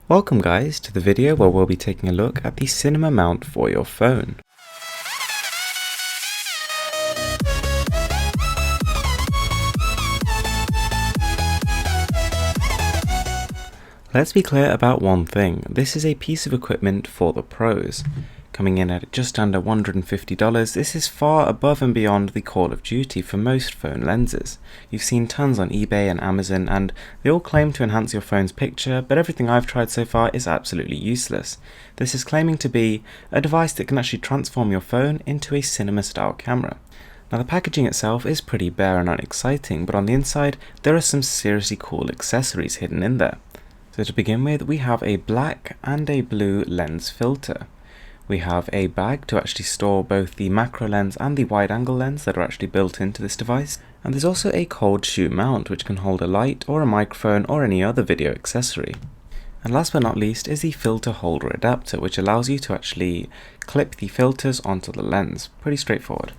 Welcome guys to the video where we'll be taking a look at the cinema mount for your phone. Let's be clear about one thing, this is a piece of equipment for the pros. Coming in at just under $150, this is far above and beyond the call of duty for most phone lenses. You've seen tons on eBay and Amazon and they all claim to enhance your phone's picture, but everything I've tried so far is absolutely useless. This is claiming to be a device that can actually transform your phone into a cinema style camera. Now the packaging itself is pretty bare and unexciting, but on the inside there are some seriously cool accessories hidden in there. So to begin with, we have a black and a blue lens filter. We have a bag to actually store both the macro lens and the wide angle lens that are actually built into this device. And there's also a cold shoe mount which can hold a light or a microphone or any other video accessory. And last but not least is the filter holder adapter, which allows you to actually clip the filters onto the lens. Pretty straightforward.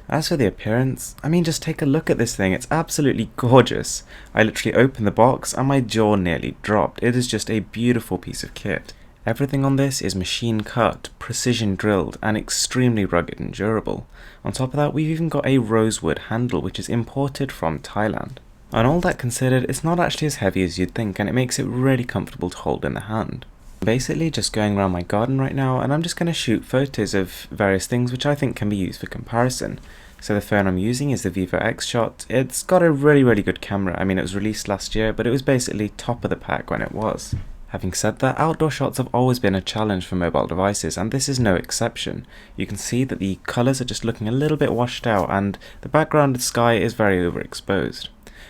As for the appearance, just take a look at this thing, it's absolutely gorgeous. I literally opened the box and my jaw nearly dropped. It is just a beautiful piece of kit. Everything on this is machine cut, precision drilled, and extremely rugged and durable. On top of that, we've even got a rosewood handle which is imported from Thailand. And all that considered, it's not actually as heavy as you'd think, and it makes it really comfortable to hold in the hand. I'm basically just going around my garden right now, and I'm just going to shoot photos of various things which I think can be used for comparison. So the phone I'm using is the Vivo X Shot. It's got a really good camera. It was released last year, but it was basically top of the pack when it was. Having said that, outdoor shots have always been a challenge for mobile devices, and this is no exception. You can see that the colours are just looking a little bit washed out, and the background sky is very overexposed.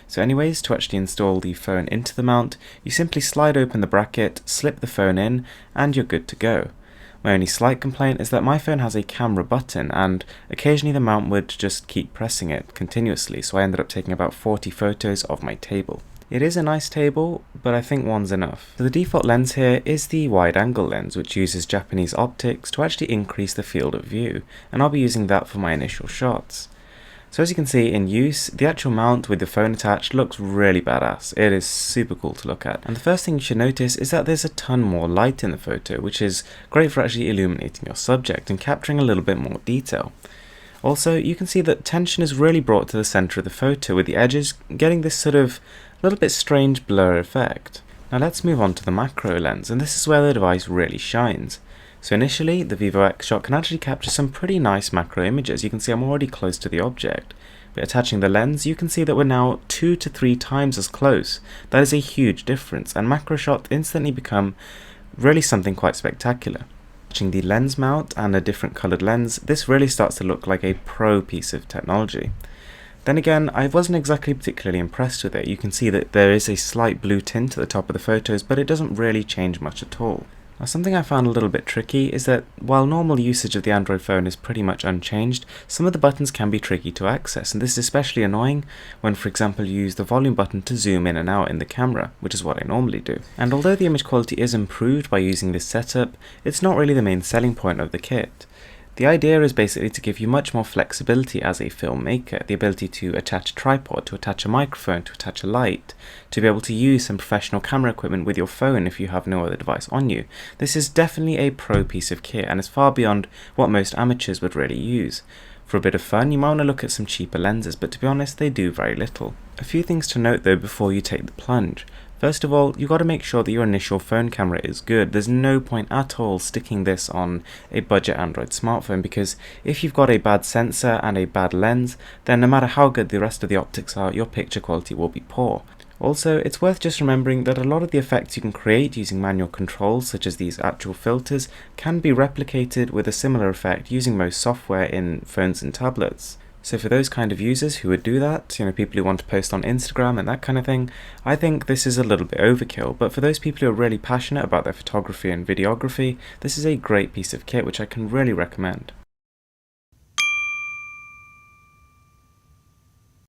So anyways, to actually install the phone into the mount, you simply slide open the bracket, slip the phone in, and you're good to go. My only slight complaint is that my phone has a camera button, and occasionally the mount would just keep pressing it continuously, so I ended up taking about 40 photos of my table. It is a nice table, but I think one's enough. So the default lens here is the wide angle lens, which uses Japanese optics to actually increase the field of view, and I'll be using that for my initial shots. So as you can see in use, the actual mount with the phone attached looks really badass. It is super cool to look at. And the first thing you should notice is that there's a ton more light in the photo, which is great for actually illuminating your subject and capturing a little bit more detail. Also, you can see that tension is really brought to the center of the photo, with the edges getting this sort of little bit strange blur effect. Now let's move on to the macro lens, and this is where the device really shines. So initially, the Vivo X Shot can actually capture some pretty nice macro images. You can see I'm already close to the object. But attaching the lens, you can see that we're now 2 to 3 times as close. That is a huge difference, and macro shots instantly become really something quite spectacular. Attaching the lens mount and a different coloured lens, this really starts to look like a pro piece of technology. Then again, I wasn't exactly particularly impressed with it. You can see that there is a slight blue tint at the top of the photos, but it doesn't really change much at all. Now something I found a little bit tricky is that while normal usage of the Android phone is pretty much unchanged, some of the buttons can be tricky to access, and this is especially annoying when, for example, you use the volume button to zoom in and out in the camera, which is what I normally do. And although the image quality is improved by using this setup, it's not really the main selling point of the kit. The idea is basically to give you much more flexibility as a filmmaker, the ability to attach a tripod, to attach a microphone, to attach a light, to be able to use some professional camera equipment with your phone if you have no other device on you. This is definitely a pro piece of kit, and it's far beyond what most amateurs would really use. For a bit of fun, you might want to look at some cheaper lenses, but to be honest, they do very little. A few things to note though before you take the plunge. First of all, you've got to make sure that your initial phone camera is good. There's no point at all sticking this on a budget Android smartphone, because if you've got a bad sensor and a bad lens, then no matter how good the rest of the optics are, your picture quality will be poor. Also, it's worth just remembering that a lot of the effects you can create using manual controls, such as these actual filters, can be replicated with a similar effect using most software in phones and tablets. So for those kind of users who would do that, people who want to post on Instagram and that kind of thing, I think this is a little bit overkill, but for those people who are really passionate about their photography and videography, this is a great piece of kit which I can really recommend.